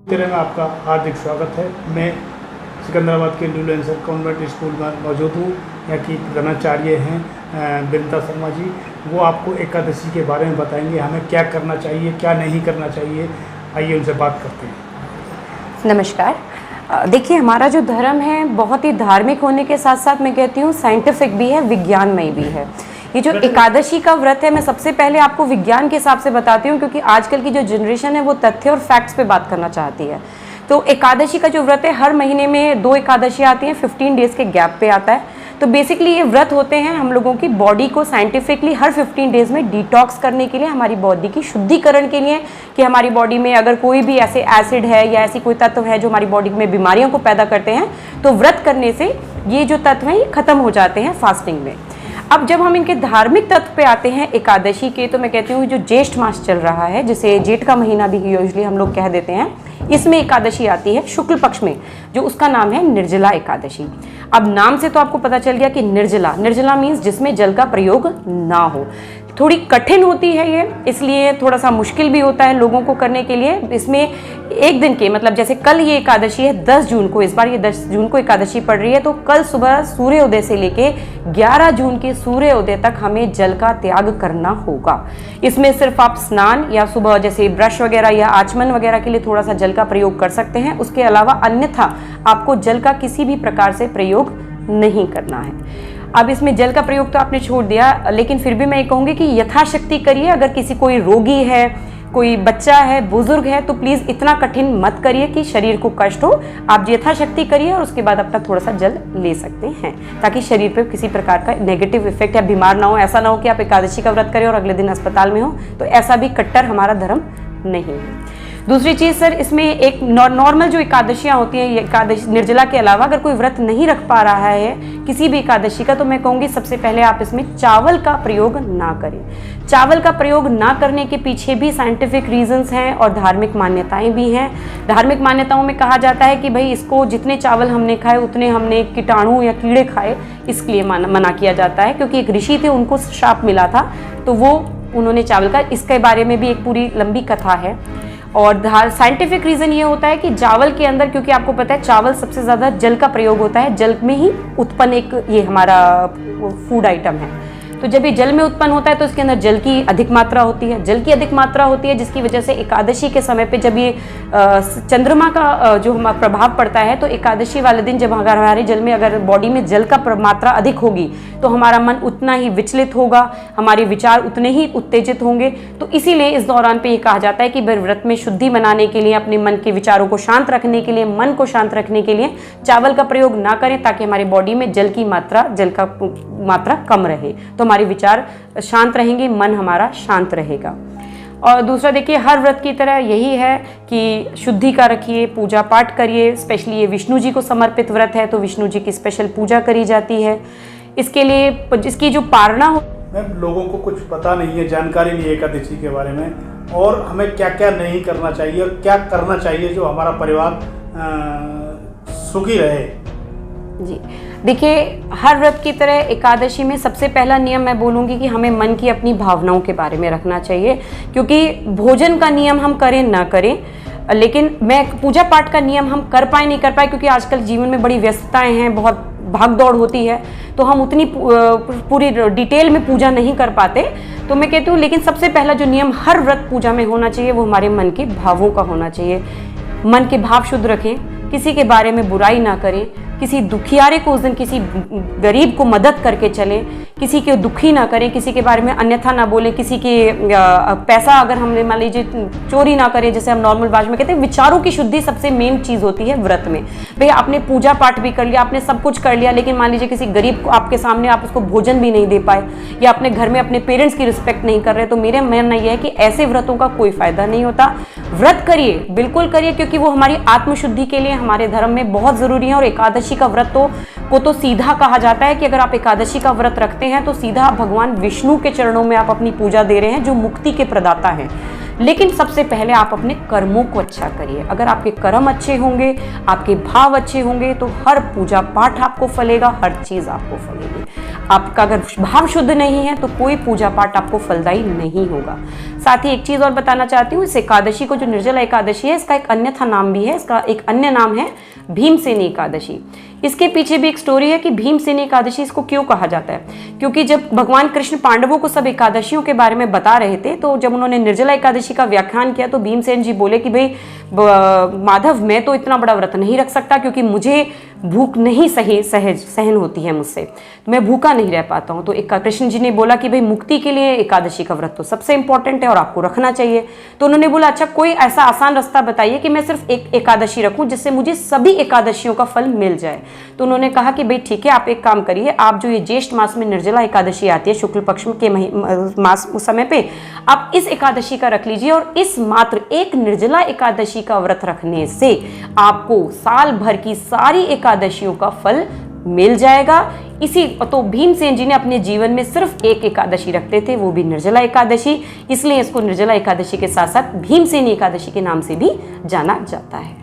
तेरे में आपका हार्दिक स्वागत है। मैं सिकंदराबाद के न्यू लेंसर कॉन्वेंट स्कूल में मौजूद हूँ। यहाँ की प्रधानाचार्य हैं बिमता शर्मा जी। वो आपको एकादशी के बारे में बताएंगे, हमें क्या करना चाहिए, क्या नहीं करना चाहिए। आइए उनसे बात करते हैं। नमस्कार। देखिए, हमारा जो धर्म है बहुत ही धार्मिक होने के साथ साथ मैं कहती हूँ साइंटिफिक भी है, विज्ञानमय भी है। ये जो एकादशी का व्रत है, मैं सबसे पहले आपको विज्ञान के हिसाब से बताती हूँ, क्योंकि आजकल की जो जनरेशन है वो तथ्य और फैक्ट्स पे बात करना चाहती है। तो एकादशी का जो व्रत है, हर महीने में 2 एकादशी आती हैं, 15 डेज के गैप पे आता है। तो बेसिकली ये व्रत होते हैं हम लोगों की बॉडी को साइंटिफिकली हर 15 डेज में डिटॉक्स करने के लिए, हमारी बॉडी की शुद्धिकरण के लिए, कि हमारी बॉडी में अगर कोई भी ऐसे एसिड है या ऐसी कोई तत्व है जो हमारी बॉडी में बीमारियों को पैदा करते हैं, तो व्रत करने से ये जो तत्व हैं ये खत्म हो जाते हैं फास्टिंग में। अब जब हम इनके धार्मिक तत्व पे आते हैं एकादशी के, तो मैं कहती हूँ जो ज्येष्ठ मास चल रहा है, जिसे जेठ का महीना भी यूजुअली हम लोग कह देते हैं, इसमें एकादशी आती है शुक्ल पक्ष में, जो उसका नाम है निर्जला एकादशी। अब नाम से तो आपको पता चल गया कि निर्जला, निर्जला मीन्स जिसमें जल का प्रयोग ना हो। थोड़ी कठिन होती है ये, इसलिए थोड़ा सा मुश्किल भी होता है लोगों को करने के लिए। इसमें एक दिन के मतलब जैसे कल ये एकादशी है 10 जून को, इस बार ये 10 जून को एकादशी पड़ रही है, तो कल सुबह सूर्योदय से लेके 11 जून के सूर्योदय तक हमें जल का त्याग करना होगा। इसमें सिर्फ आप स्नान या सुबह जैसे ब्रश वगैरह या आचमन वगैरह के लिए थोड़ा सा जल का प्रयोग कर सकते हैं। उसके अलावा अन्यथा आपको जल का किसी भी प्रकार से प्रयोग नहीं करना है। अब इसमें जल का प्रयोग तो आपने छोड़ दिया, लेकिन फिर भी मैं ये कहूँगी कि यथाशक्ति करिए। अगर किसी कोई रोगी है, कोई बच्चा है, बुजुर्ग है, तो प्लीज़ इतना कठिन मत करिए कि शरीर को कष्ट हो। आप यथाशक्ति करिए और उसके बाद अपना थोड़ा सा जल ले सकते हैं, ताकि शरीर पे किसी प्रकार का नेगेटिव इफेक्ट या बीमार ना हो। ऐसा ना हो कि आप एकादशी का व्रत करें और अगले दिन अस्पताल में हो, तो ऐसा भी कट्टर हमारा धर्म नहीं है। दूसरी चीज़ सर, इसमें एक नॉर्मल जो एकादशियाँ होती हैं, एकादशी निर्जला के अलावा अगर कोई व्रत नहीं रख पा रहा है किसी भी एकादशी का, तो मैं कहूँगी सबसे पहले आप इसमें चावल का प्रयोग ना करें। चावल का प्रयोग ना करने के पीछे भी साइंटिफिक रीजंस हैं और धार्मिक मान्यताएं भी हैं। धार्मिक मान्यताओं में कहा जाता है कि भाई इसको जितने चावल हमने खाए उतने हमने कीटाणु या कीड़े खाए, इसलिए मना किया जाता है, क्योंकि एक ऋषि थे, उनको श्राप मिला था, तो वो उन्होंने चावल का, इसके बारे में भी एक पूरी लंबी कथा है। और साइंटिफिक रीज़न ये होता है कि चावल के अंदर, क्योंकि आपको पता है चावल सबसे ज़्यादा जल का प्रयोग होता है, जल में ही उत्पन्न एक ये हमारा फूड आइटम है। तो जब ये जल में उत्पन्न होता है तो इसके अंदर जल की अधिक मात्रा होती है, जल की अधिक मात्रा होती है, जिसकी वजह से एकादशी के समय पे जब ये चंद्रमा का जो प्रभाव पड़ता है, तो एकादशी वाले दिन जब अगर हमारे जल में, अगर बॉडी में जल का मात्रा अधिक होगी, तो हमारा मन उतना ही विचलित होगा, हमारे विचार उतने ही उत्तेजित होंगे। तो इसीलिए इस दौरान पे ये कहा जाता है कि व्रत में शुद्धि मनाने के लिए, अपने मन के विचारों को शांत रखने के लिए, मन को शांत रखने के लिए चावल का प्रयोग ना करें, ताकि हमारी बॉडी में जल का मात्रा कम रहे, तो हमारे विचार शांत रहेंगे, मन हमारा शांत रहेगा। और दूसरा देखिए, हर व्रत की तरह यही है कि शुद्धि का रखिए, पूजा पाठ करिए। स्पेशली ये विष्णु जी को समर्पित व्रत है, तो विष्णु जी की स्पेशल पूजा करी जाती है। इसके लिए इसकी जो पारणा हो, मैम लोगों को कुछ पता नहीं है, जानकारी नहीं है एकादशी के बारे में, और हमें क्या क्या नहीं करना चाहिए और क्या करना चाहिए जो हमारा परिवार सुखी रहे। जी देखिए, हर व्रत की तरह एकादशी में सबसे पहला नियम मैं बोलूँगी कि हमें मन की अपनी भावनाओं के बारे में रखना चाहिए, क्योंकि भोजन का नियम हम करें ना करें, लेकिन मैं पूजा पाठ का नियम हम कर पाए नहीं कर पाए, क्योंकि आजकल जीवन में बड़ी व्यस्तताएं हैं, बहुत भाग दौड़ होती है, तो हम उतनी पूरी डिटेल में पूजा नहीं कर पाते। तो मैं कहती हूँ, लेकिन सबसे पहला जो नियम हर व्रत पूजा में होना चाहिए वो हमारे मन के भावों का होना चाहिए। मन के भाव शुद्ध रखें, किसी के बारे में बुराई ना करें, किसी दुखियारे को उस दिन, किसी गरीब को मदद करके चलें, किसी के दुखी ना करें, किसी के बारे में अन्यथा ना बोलें, किसी के पैसा अगर हमने मान लीजिए चोरी ना करें, जैसे हम नॉर्मल भाषा में कहते हैं। विचारों की शुद्धि सबसे मेन चीज़ होती है व्रत में। भाई आपने पूजा पाठ भी कर लिया, आपने सब कुछ कर लिया, लेकिन मान लीजिए किसी गरीब को आपके सामने आप उसको भोजन भी नहीं दे पाए, या अपने घर में अपने पेरेंट्स की रिस्पेक्ट नहीं कर रहे, तो मेरा मानना यह है कि ऐसे व्रतों का कोई फायदा नहीं होता। व्रत करिए, बिल्कुल करिए, क्योंकि वो हमारी आत्मशुद्धि के लिए हमारे धर्म में बहुत जरूरी है। और एकादशी का व्रत को तो सीधा कहा जाता है कि अगर आप एकादशी का व्रत रखते हैं तो सीधा भगवान विष्णु के चरणों में आप अपनी पूजा दे रहे हैं, जो मुक्ति के प्रदाता हैं। लेकिन सबसे पहले आप अपने कर्मों को अच्छा करिए। अगर आपके कर्म अच्छे होंगे, आपके भाव अच्छे होंगे, तो हर पूजा पाठ आपको फलेगा, हर चीज आपको फलेगी। आपका अगर भाव शुद्ध नहीं है तो कोई पूजा पाठ आपको फलदायी नहीं होगा। साथ ही एक चीज़ और बताना चाहती हूँ, इस एकादशी को जो निर्जला एकादशी है, इसका एक अन्यथा नाम भी है। इसका एक अन्य नाम है भीमसेनी एकादशी। इसके पीछे भी एक स्टोरी है कि भीमसेनी एकादशी इसको क्यों कहा जाता है, क्योंकि जब भगवान कृष्ण पांडवों को सब एकादशियों के बारे में बता रहे थे, तो जब उन्होंने निर्जला एकादशी का व्याख्यान किया तो भीमसेन जी बोले कि भाई माधव, मैं तो इतना बड़ा व्रत नहीं रख सकता, क्योंकि मुझे भूख नहीं सहन होती है मुझसे, तो मैं भूखा नहीं रह पाता हूँ। तो कृष्ण जी ने बोला कि भाई मुक्ति के लिए एकादशी का व्रत तो सबसे इंपॉर्टेंट है और आपको रखना चाहिए। तो उन्होंने बोला अच्छा कोई ऐसा आसान रास्ता बताइए कि मैं सिर्फ एक एकादशी रखूं जिससे मुझे सभी एकादशियों का फल मिल जाए। तो उन्होंने कहा कि भाई ठीक है, आप एक काम करिए, आप जो ये ज्येष्ठ मास में निर्जला एकादशी आती है, शुक्ल पक्ष के मास उस समय पे आप इस एकादशी का रख लीजिए, और इस मात्र एक निर्जला एकादशी का व्रत रखने से आपको साल भर की सारी एकादशियों का फल मिल जाएगा। इसी तो भीमसेन जी ने अपने जीवन में सिर्फ एक एकादशी रखते थे, वो भी निर्जला एकादशी, इसलिए इसको निर्जला एकादशी के साथ साथ भीमसेनी एकादशी के नाम से भी जाना जाता है।